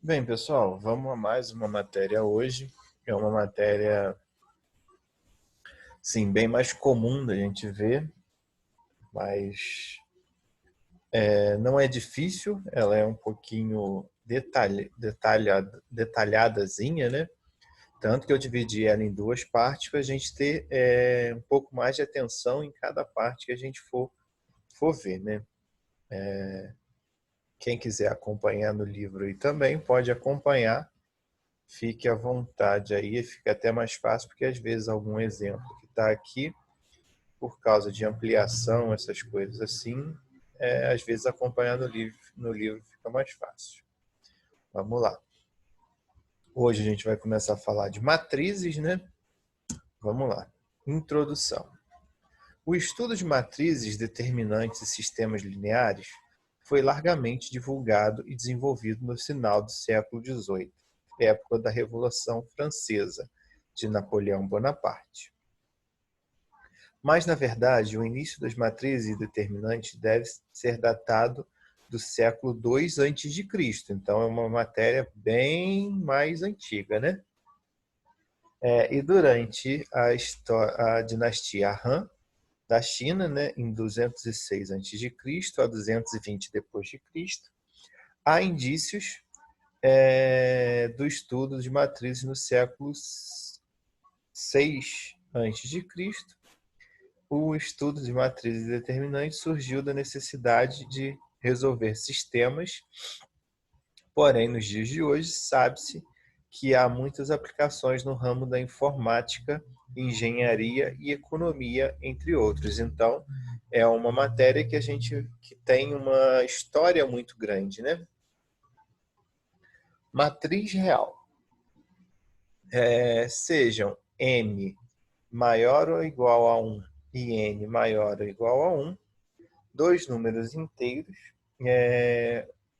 Bem, pessoal, vamos a mais uma matéria hoje. É uma matéria, sim, bem mais comum da gente ver, mas não é difícil. Ela é um pouquinho detalhadazinha, né? Tanto que eu dividi ela em duas partes para a gente ter um pouco mais de atenção em cada parte que a gente for ver, né? Quem quiser acompanhar no livro aí também pode acompanhar. Fique à vontade aí, fica até mais fácil, porque às vezes algum exemplo que está aqui, por causa de ampliação, essas coisas assim, às vezes acompanhar no livro fica mais fácil. Vamos lá. Hoje a gente vai começar a falar de matrizes, né? Vamos lá. Introdução. O estudo de matrizes determinantes e sistemas lineares foi largamente divulgado e desenvolvido no final do século XVIII, época da Revolução Francesa, de Napoleão Bonaparte. Mas, na verdade, o início das matrizes determinantes deve ser datado do século II a.C., então é uma matéria bem mais antiga, né? E durante a dinastia Han da China, né, em 206 a.C. a 220 depois de Cristo, há indícios do estudo de matrizes no século VI a.C. O estudo de matrizes determinantes surgiu da necessidade de resolver sistemas, porém, nos dias de hoje, sabe-se que há muitas aplicações no ramo da informática, engenharia e economia, entre outros. Então, é uma matéria que tem uma história muito grande, né? Matriz real. Sejam m maior ou igual a 1 e n maior ou igual a 1, dois números inteiros,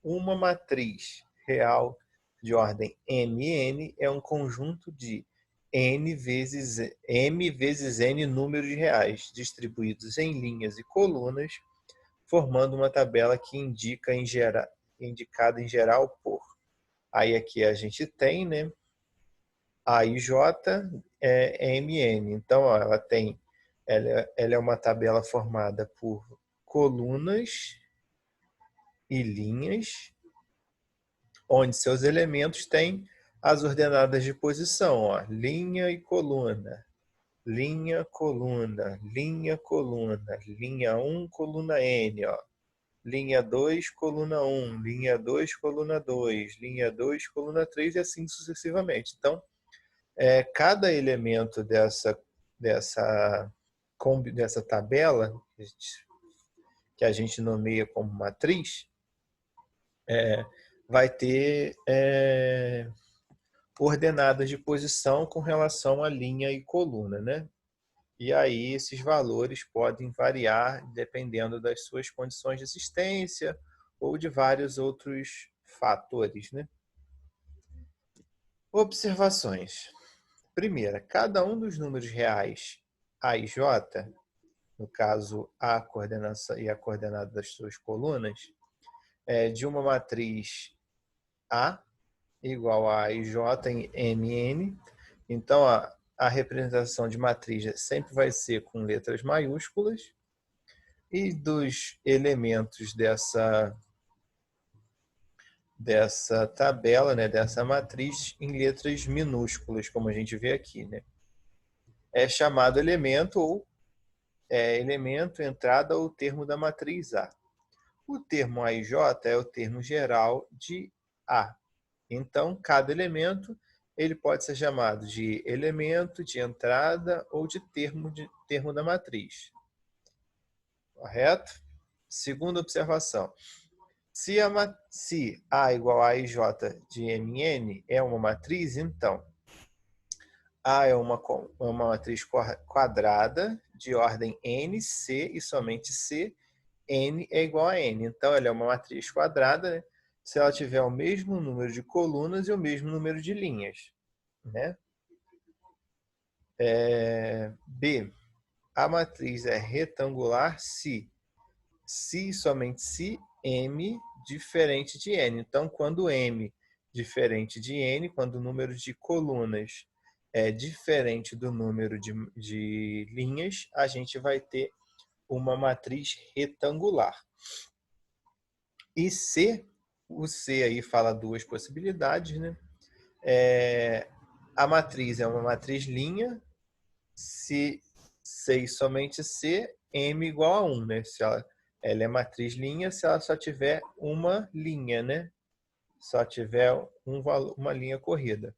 uma matriz real de ordem mn é um conjunto de m vezes n números reais, distribuídos em linhas e colunas, formando uma tabela que indicada em geral por. Aí aqui a gente tem, né, a i j mn. Então, ó, ela é uma tabela formada por colunas e linhas, onde seus elementos têm as ordenadas de posição, ó, linha e coluna, linha, coluna, linha, coluna, linha 1, coluna N, ó, linha 2, coluna 1, linha 2, coluna 2, linha 2, coluna 3 e assim sucessivamente. Então, cada elemento dessa, dessa tabela, que a gente nomeia como matriz, vai ter coordenadas de posição com relação à linha e coluna, né? E aí esses valores podem variar dependendo das suas condições de existência ou de vários outros fatores, né? Observações. Primeira, cada um dos números reais A e J, no caso a coordenação e a coordenada das suas colunas, é de uma matriz A igual a I J em MN. Então, a representação de matriz sempre vai ser com letras maiúsculas e dos elementos dessa tabela, né, dessa matriz, em letras minúsculas, como a gente vê aqui, né? É chamado elemento ou elemento, entrada ou termo da matriz A. O termo AIJ é o termo geral de A. Então, cada elemento ele pode ser chamado de elemento, de entrada ou de termo da matriz. Correto? Segunda observação. Se A igual a IJ de MN é uma matriz, então A é uma matriz quadrada de ordem n, C e somente C, n é igual a n. Então, ela é uma matriz quadrada, né, se ela tiver o mesmo número de colunas e o mesmo número de linhas, né? B. A matriz é retangular se somente se m diferente de n. Então, quando m diferente de n, quando o número de colunas é diferente do número de linhas, a gente vai ter uma matriz retangular. E C, o C aí fala duas possibilidades, né? A matriz é uma matriz linha, se C e somente C, M igual a 1, né? Se ela é matriz linha se ela só tiver uma linha, né? Só tiver uma linha corrida.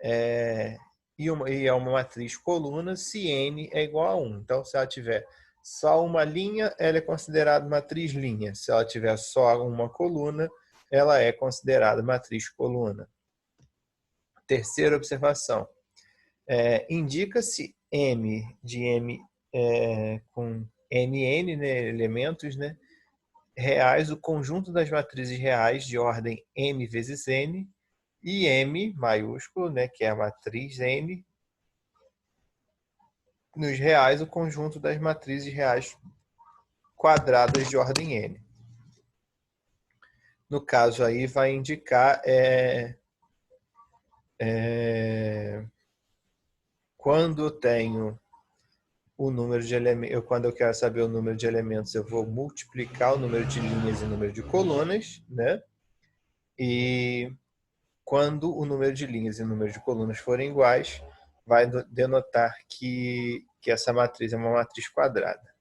E é uma matriz coluna se N é igual a 1. Então, se ela tiver só uma linha, ela é considerada matriz linha. Se ela tiver só uma coluna, ela é considerada matriz coluna. Terceira observação. Indica-se M de M com NN, né, elementos, né, reais, o conjunto das matrizes reais de ordem M vezes N, e M maiúsculo, né, que é a matriz N, nos reais, o conjunto das matrizes reais quadradas de ordem N. No caso aí vai indicar quando eu tenho o número de elementos, quando eu quero saber o número de elementos, eu vou multiplicar o número de linhas e o número de colunas, né? E quando o número de linhas e o número de colunas forem iguais, vai denotar que essa matriz é uma matriz quadrada.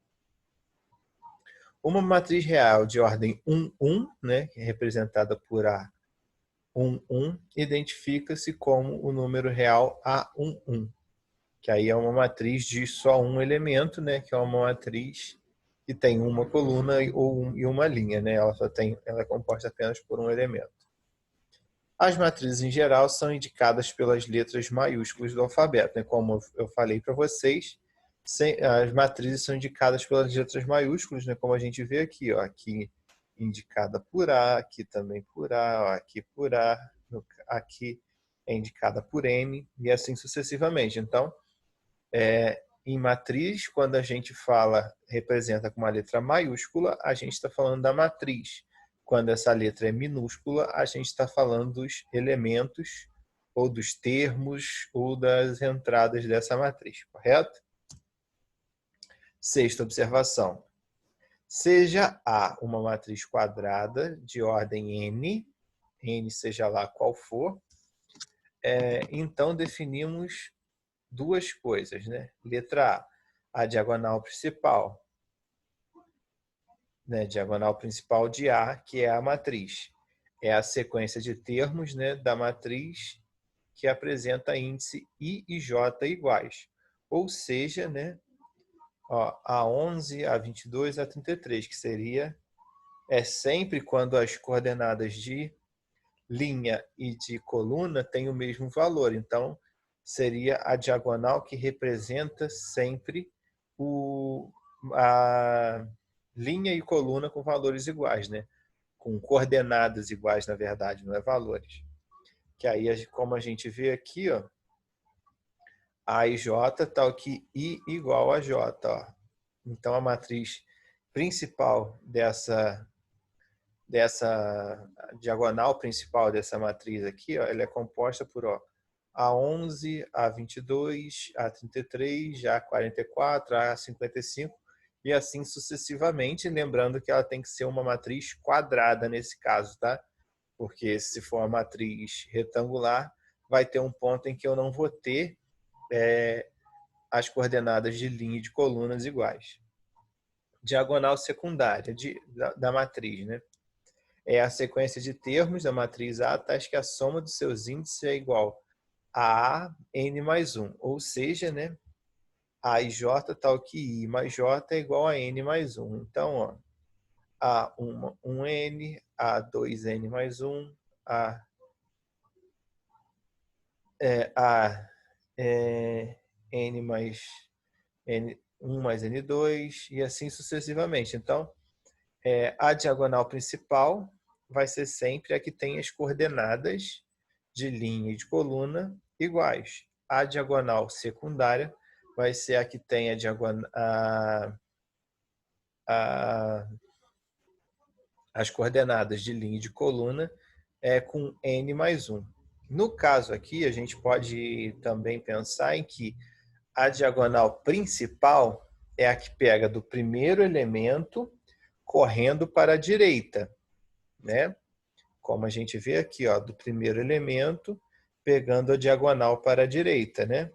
Uma matriz real de ordem 1, 1, né, que é representada por A1, 1, identifica-se como o número real A1, 1, que aí é uma matriz de só um elemento, né, que é uma matriz que tem uma coluna e uma linha, né, ela é composta apenas por um elemento. As matrizes, em geral, são indicadas pelas letras maiúsculas do alfabeto, né, como eu falei para vocês. As matrizes são indicadas pelas letras maiúsculas, né? Como a gente vê aqui, ó, aqui indicada por A, aqui também por A, ó, aqui por A, aqui é indicada por M, e assim sucessivamente. Então, em matriz, quando a gente representa com uma letra maiúscula, a gente está falando da matriz. Quando essa letra é minúscula, a gente está falando dos elementos, ou dos termos, ou das entradas dessa matriz, correto? Sexta observação. Seja A uma matriz quadrada de ordem N, N seja lá qual for, então definimos duas coisas, né? Letra A diagonal principal. Né? Diagonal principal de A, que é a matriz. É a sequência de termos, né, da matriz que apresenta índice I e J iguais. Ou seja, né, A11, A22, A33, que seria sempre quando as coordenadas de linha e de coluna têm o mesmo valor. Então, seria a diagonal que representa sempre a linha e coluna com valores iguais, né? Com coordenadas iguais, na verdade, não é valores. Que aí, como a gente vê aqui, ó, A e J, tal que I igual a J. Ó. Então, a matriz principal dessa diagonal principal dessa matriz aqui, ó, ela é composta por A11, A22, A33, A44, A55 e assim sucessivamente, lembrando que ela tem que ser uma matriz quadrada nesse caso, tá? Porque se for uma matriz retangular, vai ter um ponto em que eu não vou ter as coordenadas de linha e de colunas iguais. Diagonal secundária da matriz, né? É a sequência de termos da matriz A, tais que a soma dos seus índices é igual a N mais 1. Ou seja, né, A e J, tal que I mais J é igual a N mais 1. Então, ó, A1, 1N, A2N mais 1, N mais N1 mais N2 e assim sucessivamente. Então, a diagonal principal vai ser sempre a que tem as coordenadas de linha e de coluna iguais. A diagonal secundária vai ser a que tem as coordenadas de linha e de coluna com n mais 1. No caso aqui, a gente pode também pensar em que a diagonal principal é a que pega do primeiro elemento correndo para a direita, né? Como a gente vê aqui, ó, do primeiro elemento pegando a diagonal para a direita, né?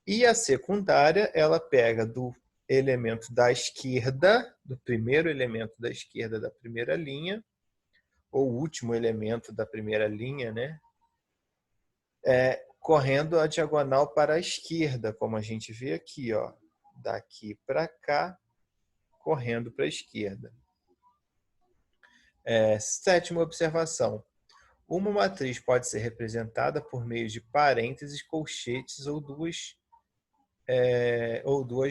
E a secundária, ela pega do elemento da esquerda, do primeiro elemento da esquerda da primeira linha, ou último elemento da primeira linha, né? Correndo a diagonal para a esquerda, como a gente vê aqui, ó, daqui para cá, correndo para a esquerda. Sétima observação. Uma matriz pode ser representada por meio de parênteses, colchetes ou duas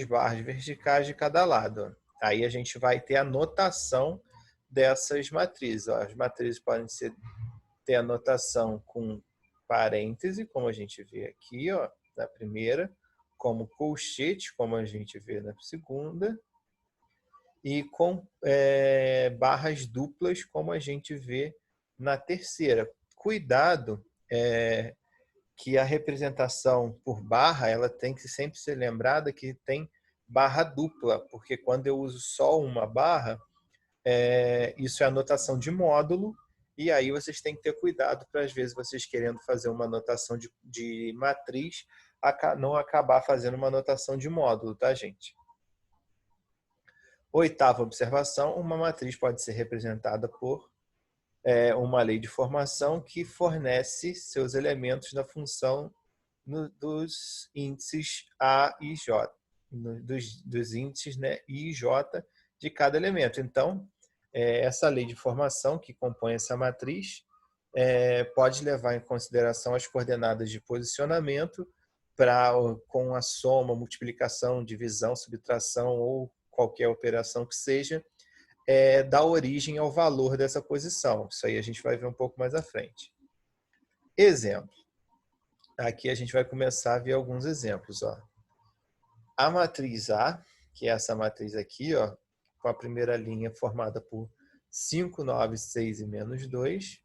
barras verticais de cada lado. Aí a gente vai ter a notação dessas matrizes. As matrizes podem ter a notação com parêntese, como a gente vê aqui, ó, na primeira, como colchete, como a gente vê na segunda, e com barras duplas, como a gente vê na terceira. Cuidado, que a representação por barra ela tem que sempre ser lembrada que tem barra dupla, porque quando eu uso só uma barra, isso é anotação de módulo, e aí vocês têm que ter cuidado para, às vezes, vocês querendo fazer uma anotação de matriz, não acabar fazendo uma anotação de módulo, tá, gente? Oitava observação, uma matriz pode ser representada por uma lei de formação que fornece seus elementos na função dos índices A e J, dos índices, né, I e J de cada elemento. Então, essa lei de formação que compõe essa matriz pode levar em consideração as coordenadas de posicionamento com a soma, multiplicação, divisão, subtração ou qualquer operação que seja, dar origem ao valor dessa posição. Isso aí a gente vai ver um pouco mais à frente. Exemplo. Aqui a gente vai começar a ver alguns exemplos. Ó. A matriz A, que é essa matriz aqui, ó, com a primeira linha formada por 5, 9, 6 e menos 2,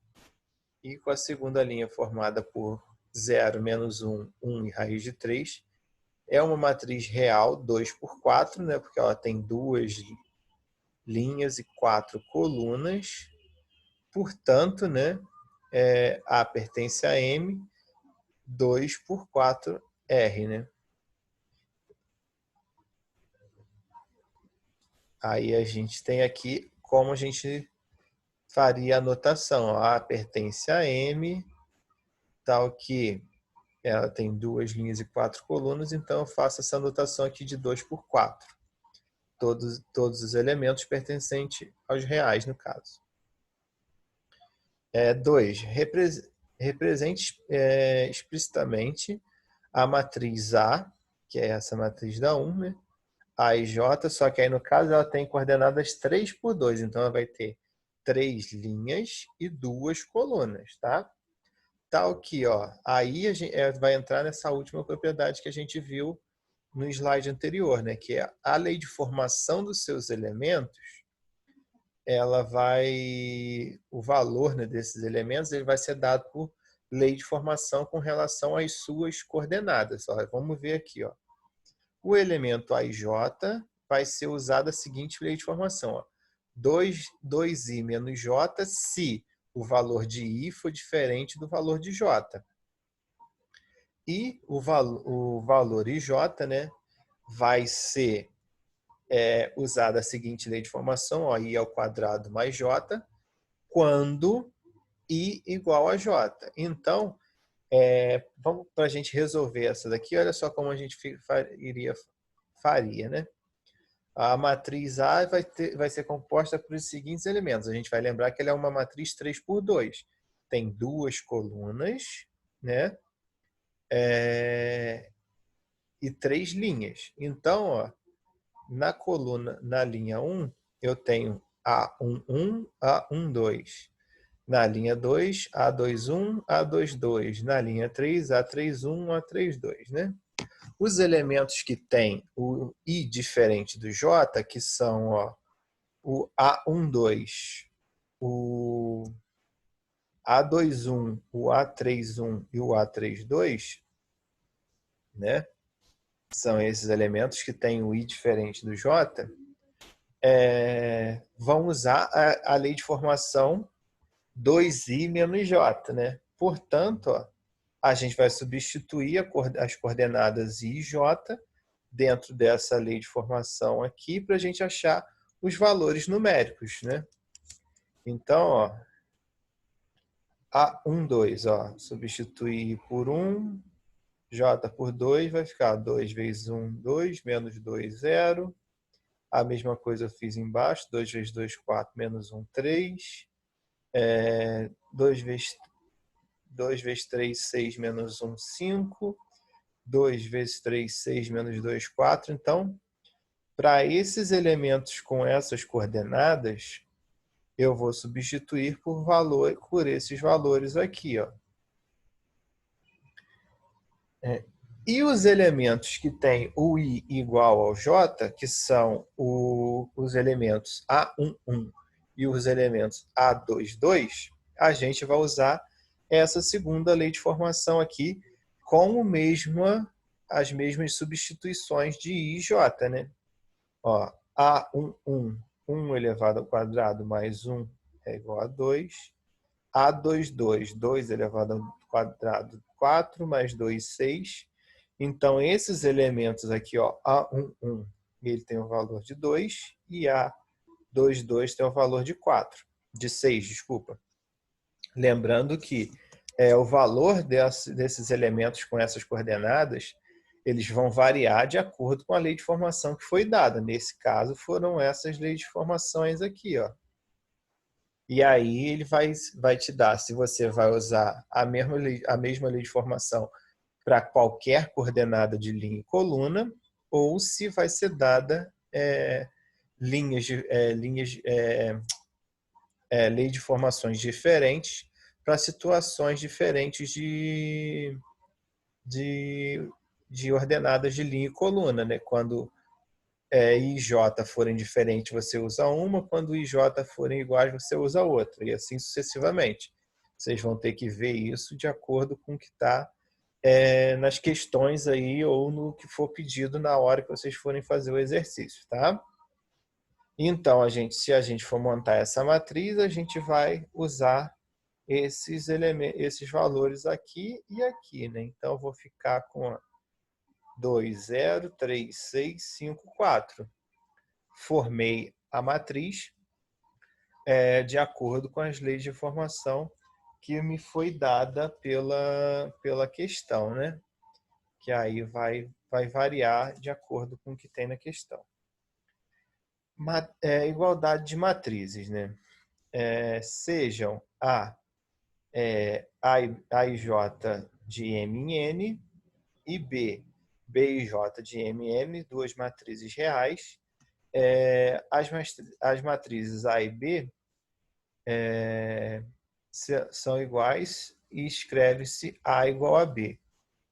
e com a segunda linha formada por 0, menos 1, 1 e raiz de 3, é uma matriz real 2 por 4, né, porque ela tem duas linhas e 4 colunas. Portanto, né, A pertence a M, 2 por 4 R, né? Aí a gente tem aqui como a gente faria a anotação. A pertence a M, tal que ela tem duas linhas e 4 colunas, então eu faço essa anotação aqui de 2 por 4. Todos os elementos pertencentes aos reais, no caso. 2. Represente explicitamente a matriz A, que é essa matriz da 1, né? A e J, só que aí no caso ela tem coordenadas 3 por 2, então ela vai ter 3 linhas e 2 colunas, tá? Tal que, ó, aí a gente vai entrar nessa última propriedade que a gente viu no slide anterior, né? Que é a lei de formação dos seus elementos, o valor, né, desses elementos, ele vai ser dado por lei de formação com relação às suas coordenadas. Ó, vamos ver aqui, ó. O elemento AJ vai ser usado a seguinte lei de formação. Ó. 2i menos j se o valor de i for diferente do valor de j. E o valor ij, né, vai ser usado a seguinte lei de formação, ó, i ao quadrado mais j, quando i igual a j. Então, vamos para a gente resolver essa daqui, olha só como a gente faria, né? A matriz A vai ser composta por os seguintes elementos. A gente vai lembrar que ela é uma matriz 3 por 2. Tem duas colunas, né? E 3 linhas. Então, ó, na linha 1, eu tenho A11, A12. Na linha 2, A21, A22. Na linha 3, A31, A32, né? Os elementos que têm o I diferente do J, que são, ó, o A12, o A21, o A31 e o A32, né? São esses elementos que têm o I diferente do J, vão usar a lei de formação 2I menos J, né? Portanto, ó, a gente vai substituir as coordenadas I e J dentro dessa lei de formação aqui para a gente achar os valores numéricos, né? Então, ó, A1, 2, ó, substituir por 1, J por 2, vai ficar 2 vezes 1, 2, menos 2, 0. A mesma coisa eu fiz embaixo, 2 vezes 2, 4, menos 1, 3. 2 vezes 3, 6, menos 1, 5. 2 vezes 3, 6, menos 2, 4. Então, para esses elementos com essas coordenadas, eu vou substituir por esses valores aqui, ó. E os elementos que têm o I igual ao J, que são os elementos A11 e os elementos A22, a gente vai usar essa segunda lei de formação aqui com as mesmas substituições de I e J, né? Ó, A11, 1 elevado ao quadrado mais 1 é igual a 2. A22, 2 elevado ao quadrado, 4 mais 2, 6. Então, esses elementos aqui, ó, A11, ele tem um valor de 2 e A22 tem um valor de 4, de 6, desculpa. Lembrando que o valor desses elementos com essas coordenadas, eles vão variar de acordo com a lei de formação que foi dada. Nesse caso, foram essas leis de formações aqui, ó. E aí ele vai te dar se você vai usar a mesma lei de formação para qualquer coordenada de linha e coluna, ou se vai ser dada lei de formações diferentes para situações diferentes de ordenadas de linha e coluna, né? Quando I e J forem diferentes, você usa uma, quando I e J forem iguais, você usa outra, e assim sucessivamente. Vocês vão ter que ver isso de acordo com o que está nas questões aí ou no que for pedido na hora que vocês forem fazer o exercício, tá? Então, se a gente for montar essa matriz, a gente vai usar esses valores aqui e aqui, né? Então, eu vou ficar com 2, 0, 3, 6, 5, 4. Formei a matriz de acordo com as leis de formação que me foi dada pela questão, né? Que aí vai variar de acordo com o que tem na questão. Igualdade de matrizes, né? Sejam A e J de M em N e B e J de M em N, duas matrizes reais. As matrizes A e B são iguais e escreve-se A igual a B.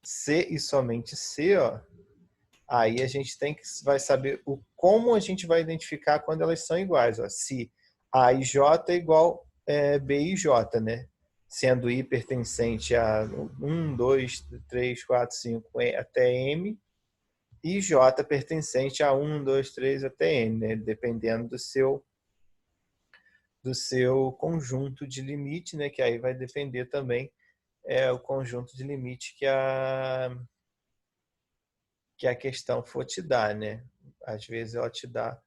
C e somente C, ó, aí a gente vai saber como a gente vai identificar quando elas são iguais. Ó. Se A e J é igual B e J, né? Sendo I pertencente a 1, 2, 3, 4, 5 até M, e J pertencente a 1, 2, 3 até N, né? Dependendo do seu conjunto de limite, né? Que aí vai depender também o conjunto de limite que a questão for te dar, né? Às vezes ela te dá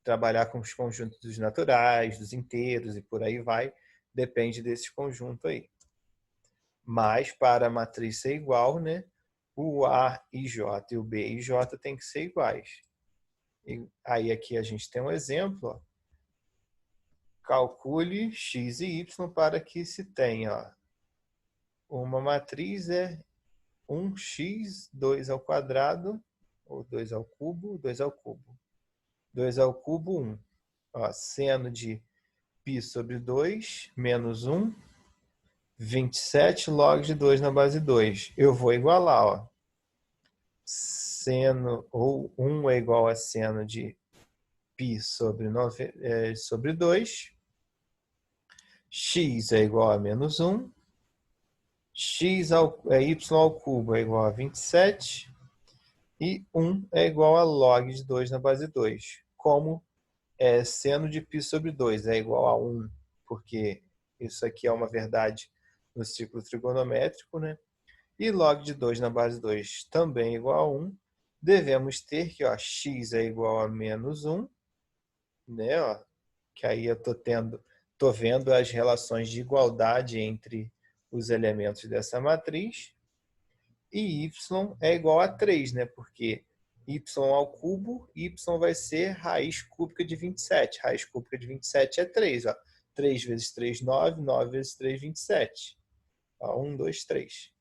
trabalhar com os conjuntos dos naturais, dos inteiros e por aí vai, depende desse conjunto aí. Mas para a matriz ser igual, né? O A e J e o B e J tem que ser iguais. E aí aqui a gente tem um exemplo, ó. Calcule x e y para que se tenha uma matriz 1x, 2 ao quadrado, ou 2 ao cubo, 2 ao cubo. 2 ao cubo, 1. Ó, seno de π sobre 2, menos 1, 27 log de 2 na base 2. Eu vou igualar, ó. Seno, ou 1 é igual a seno de π sobre 2, x é igual a menos 1, y ao cubo é igual a 27 e 1 é igual a log de 2 na base 2. Como seno de π sobre 2 é igual a 1, porque isso aqui é uma verdade no ciclo trigonométrico, né? E log de 2 na base 2 também é igual a 1, devemos ter que x é igual a menos 1, né? Que aí eu tô vendo as relações de igualdade entre os elementos dessa matriz. E y é igual a 3, né? Porque y ao cubo, y vai ser raiz cúbica de 27. Raiz cúbica de 27 é 3. 3 vezes 3, 9. 9 vezes 3, 27. 1, 2, 3.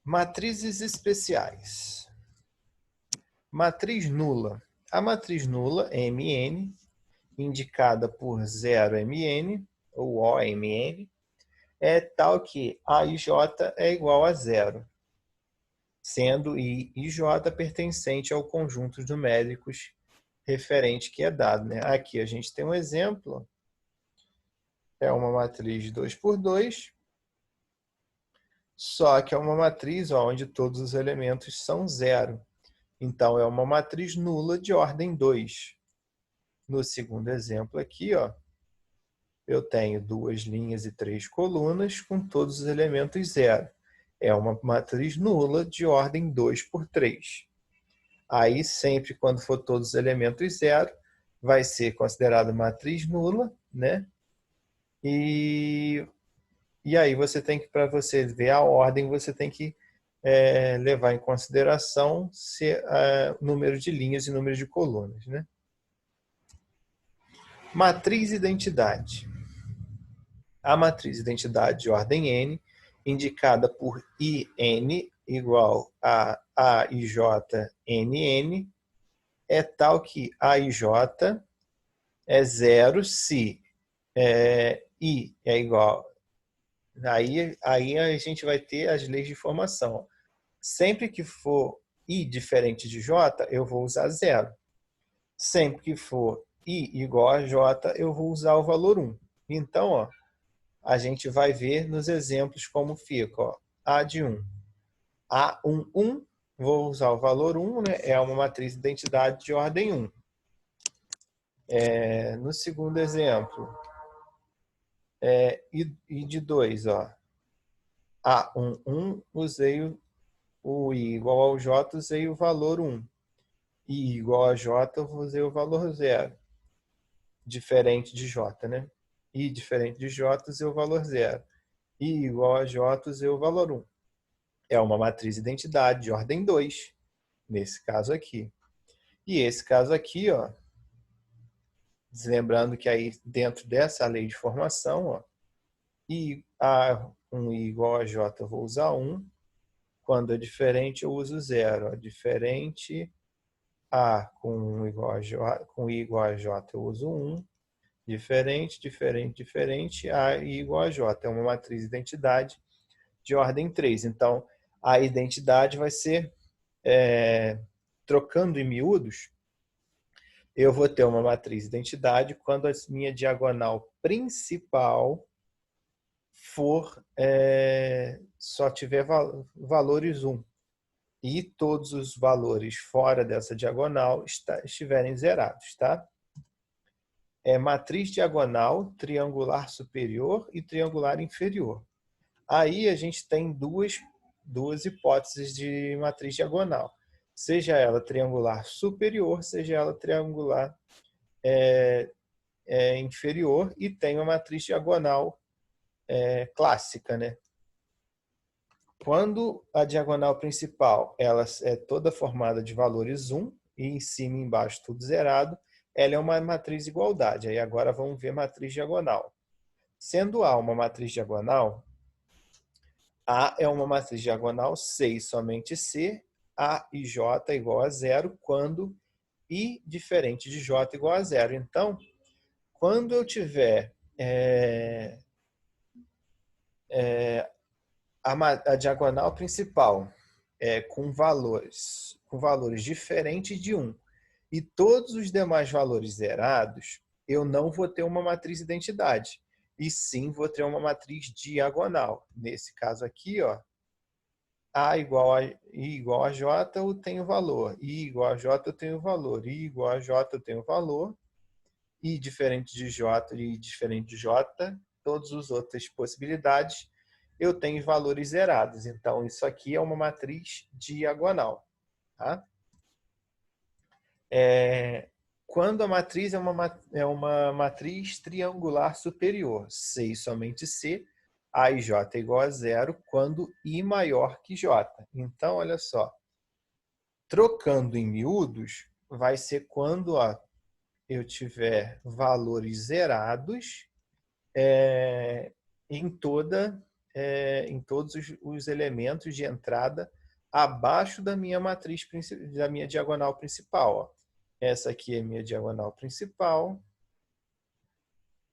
Matrizes especiais. Matriz nula. A matriz nula, Mn, indicada por 0Mn, ou OMn, é tal que a e j é igual a 0, sendo I e J pertencente ao conjunto de numéricos referente que é dado, né? Aqui a gente tem um exemplo, é uma matriz de 2 por 2, só que é uma matriz onde todos os elementos são 0. Então, é uma matriz nula de ordem 2. No segundo exemplo aqui, eu tenho 2 linhas e 3 colunas com todos os elementos 0. É uma matriz nula de ordem 2 por 3. Aí, sempre quando for todos os elementos 0, vai ser considerado matriz nula, né? E aí você tem que, para você ver a ordem, você tem que levar em consideração número de linhas e número de colunas, né? Matriz identidade. A matriz identidade de ordem n, indicada por IN igual a AIJNN, é tal que AIJ é 0 se I é igual. Aí a gente vai ter as leis de formação. Sempre que for I diferente de J, eu vou usar 0. Sempre que for I igual a J, eu vou usar o valor 1. Então, a gente vai ver nos exemplos como fica. A de 1. A1, 1, vou usar o valor 1, né? É uma matriz de identidade de ordem 1. No segundo exemplo, I de 2, A1, 1, usei o I igual ao J, usei o valor 1. I igual a J, eu usei o valor 0. Diferente de J, né? I diferente de J, usei o valor 0. I igual a J, usei o valor 1. É uma matriz de identidade de ordem 2, nesse caso aqui. E esse caso aqui, lembrando que aí dentro dessa lei de formação, A1 igual a J, eu vou usar 1. Quando é diferente, eu uso 0. Diferente, A com I igual a J, eu uso 1. Diferente, A igual a J. É uma matriz de identidade de ordem 3. Então, a identidade vai ser, trocando em miúdos, eu vou ter uma matriz de identidade quando a minha diagonal principal for só tiver valores 1 e todos os valores fora dessa diagonal estiverem zerados, tá? Matriz diagonal, triangular superior e triangular inferior. Aí a gente tem duas hipóteses de matriz diagonal. Seja ela triangular superior, seja ela triangular inferior, e tem uma matriz diagonal clássica, né? Quando a diagonal principal ela é toda formada de valores 1 e em cima e embaixo tudo zerado, ela é uma matriz de igualdade. Aí agora vamos ver matriz diagonal. Sendo A uma matriz diagonal, A é uma matriz diagonal C e somente C, A e J igual a 0, quando I diferente de J igual a 0. Então, quando eu tiver a diagonal principal com valores diferentes de 1 e todos os demais valores zerados, eu não vou ter uma matriz identidade, e sim vou ter uma matriz diagonal. Nesse caso aqui, ó, A igual a I igual a J, eu tenho valor. I igual a J, eu tenho valor. I igual a J, eu tenho valor. I diferente de J e diferente de J, todas as outras possibilidades, eu tenho valores zerados. Então, isso aqui é uma matriz diagonal. Tá? Quando a matriz é uma matriz triangular superior, C e somente C, A e J é igual a zero, quando I maior que J. Então, olha só, trocando em miúdos, vai ser quando eu tiver valores zerados em todos os elementos de entrada abaixo da minha matriz, da minha diagonal principal. Ó. Essa aqui é minha diagonal principal.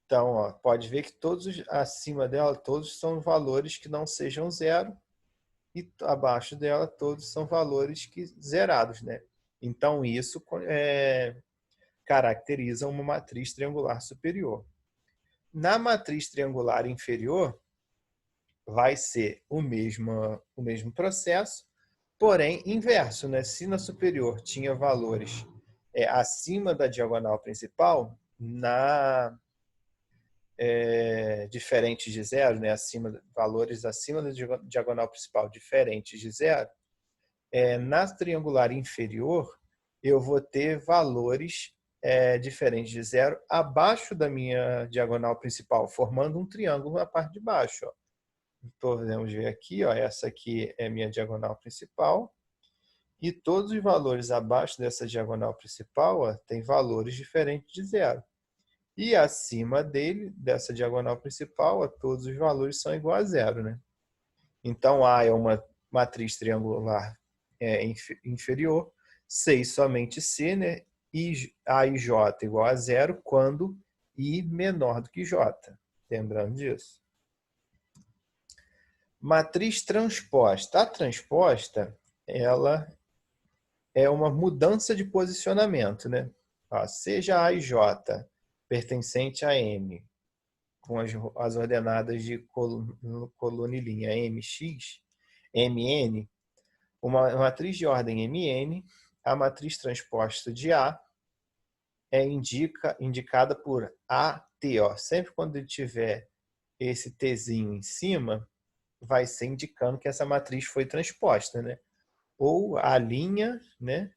Então, ó, pode ver que todos acima dela, todos são valores que não sejam zero. E abaixo dela, todos são valores zerados. Né? Então, isso caracteriza uma matriz triangular superior. Na matriz triangular inferior, vai ser o mesmo processo, porém inverso. Né? Se na superior tinha valores acima da diagonal principal, diferentes de zero, né? Valores acima da diagonal principal diferentes de zero, na triangular inferior, eu vou ter valores diferentes de zero abaixo da minha diagonal principal, formando um triângulo na parte de baixo. Ó. Podemos ver aqui, ó, essa aqui é minha diagonal principal, e todos os valores abaixo dessa diagonal principal tem valores diferentes de zero. E acima dessa diagonal principal, todos os valores são iguais a zero. Né? Então, A é uma matriz triangular inferior, C e somente C, né? A e J igual a zero quando I menor do que J. Lembrando disso. Matriz transposta. A transposta, ela é uma mudança de posicionamento. Né? Seja A e J pertencente a M, com as ordenadas de coluna e linha MX, MN, uma matriz de ordem MN, a matriz transposta de A é indicada por AT. Ó. Sempre quando tiver esse Tzinho em cima, vai ser indicando que essa matriz foi transposta. Né? Ou a linha, né?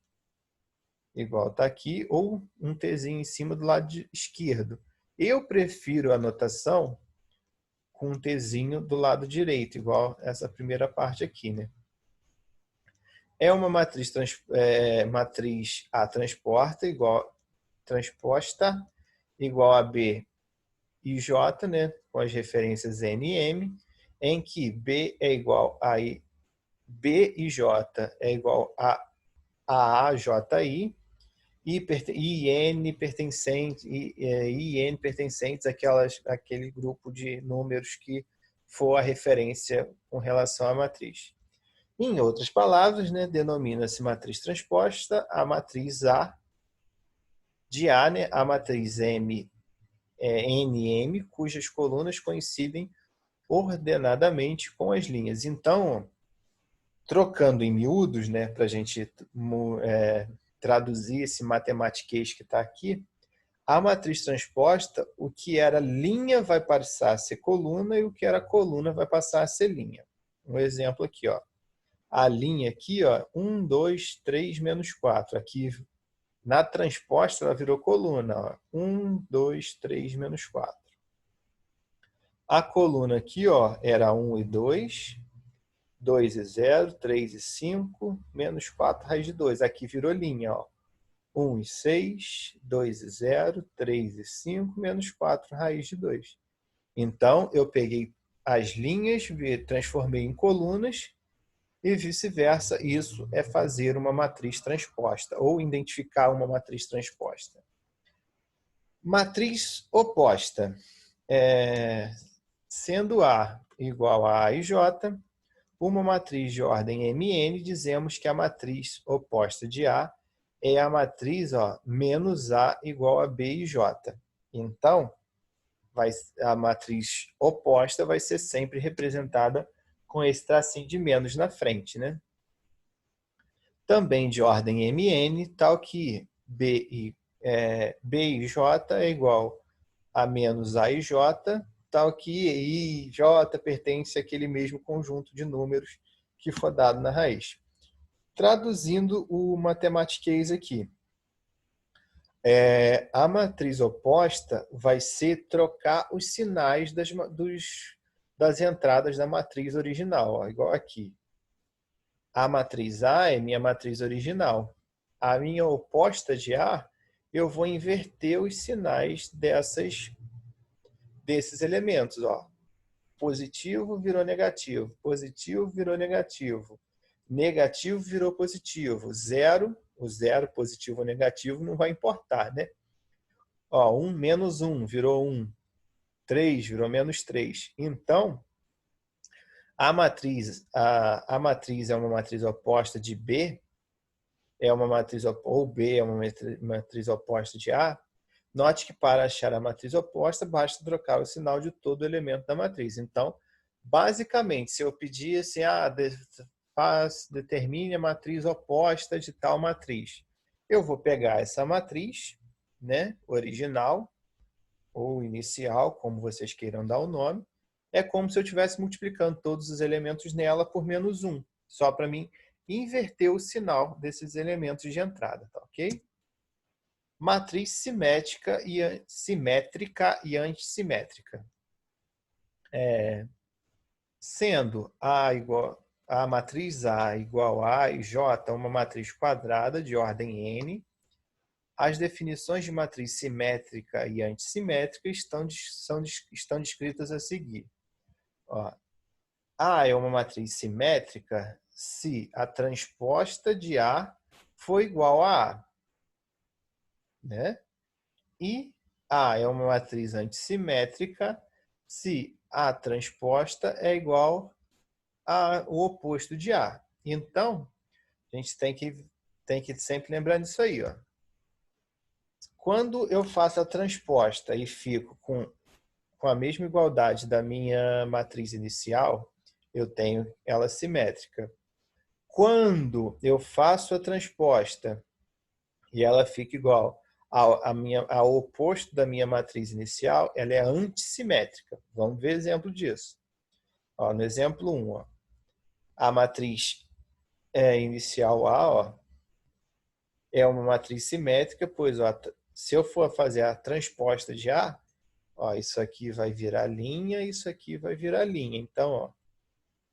Igual está aqui, ou um Tzinho em cima do lado esquerdo. Eu prefiro a notação com um Tzinho do lado direito, igual essa primeira parte aqui. Né? É uma matriz A transposta igual a B e J, né? Com as referências N e M, em que B é igual a I, B e J é igual a AJI, IN pertencentes àquele grupo de números que for a referência com relação à matriz. Em outras palavras, né, denomina-se matriz transposta a matriz A de A, né, a matriz NM, cujas colunas coincidem ordenadamente com as linhas. Então, trocando em miúdos, né, para a gente traduzir esse matematiquês que está aqui, a matriz transposta, o que era linha vai passar a ser coluna e o que era coluna vai passar a ser linha. Um exemplo aqui, ó. A linha aqui, ó, 1, 2, 3, menos 4. Aqui, na transposta, ela virou coluna. Ó. 1, 2, 3, menos 4. A coluna aqui, ó, era 1 e 2, 2 e 0, 3 e 5, menos 4 raiz de 2. Aqui virou linha, ó. 1 e 6, 2 e 0, 3 e 5, menos 4 raiz de 2. Então, eu peguei as linhas, transformei em colunas e vice-versa. Isso é fazer uma matriz transposta ou identificar uma matriz transposta. Matriz oposta. Sendo A igual a A e J, uma matriz de ordem MN, dizemos que a matriz oposta de A é a matriz menos A igual a B e J. Então, a matriz oposta vai ser sempre representada com esse tracinho de menos na frente, né? Também de ordem MN, tal que B e J é igual a menos A e J, tal que I e J pertence àquele mesmo conjunto de números que for dado na raiz. Traduzindo o matematiquês aqui, a matriz oposta vai ser trocar os sinais das entradas da matriz original, ó, igual aqui. A matriz A é minha matriz original. A minha oposta de A, eu vou inverter os sinais desses elementos. Ó. Positivo virou negativo, positivo virou negativo, negativo virou positivo, zero, o zero, positivo ou negativo, não vai importar, né? Ó, 1 menos 1 virou 1, 3 virou menos 3. Então, a matriz é uma matriz oposta de B, ou B é uma matriz oposta de A. Note que para achar a matriz oposta, basta trocar o sinal de todo elemento da matriz. Então, basicamente, se eu pedir assim, determine a matriz oposta de tal matriz, eu vou pegar essa matriz, né, original ou inicial, como vocês queiram dar o nome, é como se eu estivesse multiplicando todos os elementos nela por menos 1, só para mim inverter o sinal desses elementos de entrada, tá ok? Matriz simétrica e antissimétrica. Sendo a matriz A igual a e J uma matriz quadrada de ordem N, as definições de matriz simétrica e antissimétrica estão descritas a seguir. Ó, A é uma matriz simétrica se a transposta de A for igual a A. Né? E A é uma matriz antissimétrica se A transposta é igual ao oposto de A. Então, a gente tem que sempre lembrar disso aí. Ó. Quando eu faço a transposta e fico com a mesma igualdade da minha matriz inicial, eu tenho ela simétrica. Quando eu faço a transposta e ela fica igual ao oposto da minha matriz inicial, ela é antissimétrica. Vamos ver exemplo disso. Ó, no exemplo 1, ó, a matriz inicial A ó, é uma matriz simétrica, pois ó, se eu for fazer a transposta de A, ó, isso aqui vai virar linha, isso aqui vai virar linha. Então, ó,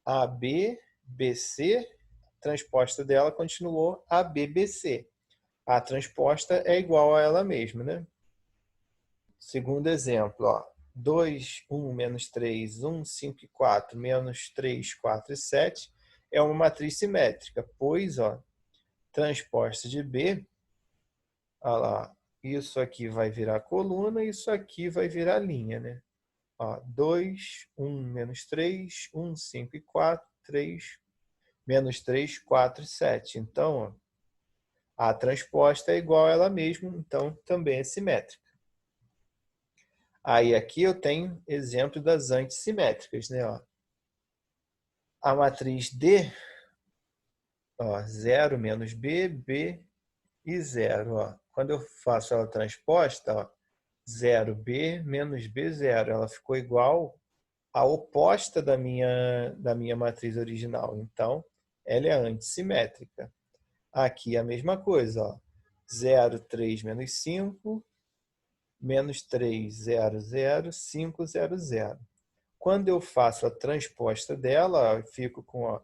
AB, BC, transposta dela continuou AB, BC. A transposta é igual a ela mesma, né? Segundo exemplo, ó, 2, 1, menos 3, 1, 5 e 4, menos 3, 4 e 7 é uma matriz simétrica, pois, ó, transposta de B, ó lá, isso aqui vai virar coluna, isso aqui vai virar linha, né? Ó, 2, 1, menos 3, 1, 5 e 4, 3, menos 3, 4 e 7. Então, ó, a transposta é igual a ela mesma, então também é simétrica. Aí aqui eu tenho exemplo das antissimétricas, né? Ó. A matriz D, ó, 0 menos B, B e 0. Ó. Quando eu faço ela transposta, ó, 0B menos B, 0. Ela ficou igual à oposta da minha matriz original. Então, ela é antissimétrica. Aqui a mesma coisa. Ó. 0, 3 menos 5, menos 3, 0, 0, 5, 0, 0. Quando eu faço a transposta dela, eu fico com ó,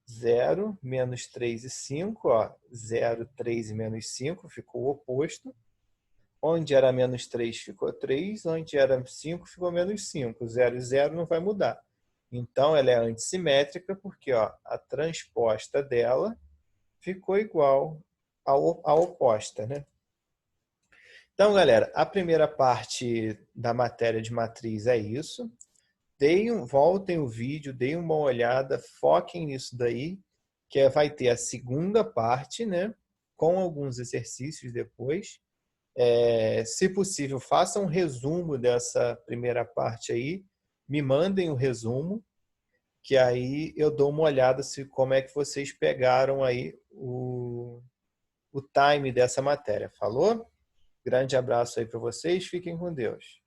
0, menos 3 e 5. Ó, 0, 3 e menos 5 ficou o oposto. Onde era menos 3 ficou 3, onde era 5 ficou menos 5. 0 e 0 não vai mudar. Então, ela é antissimétrica porque ó, a transposta dela ficou igual à oposta. Né? Então, galera, a primeira parte da matéria de matriz é isso. Voltem o vídeo, deem uma olhada, foquem nisso daí, que vai ter a segunda parte, né? Com alguns exercícios depois. Se possível, façam um resumo dessa primeira parte aí, me mandem o resumo, que aí eu dou uma olhada se como é que vocês pegaram aí o time dessa matéria. Falou? Grande abraço aí para vocês, fiquem com Deus.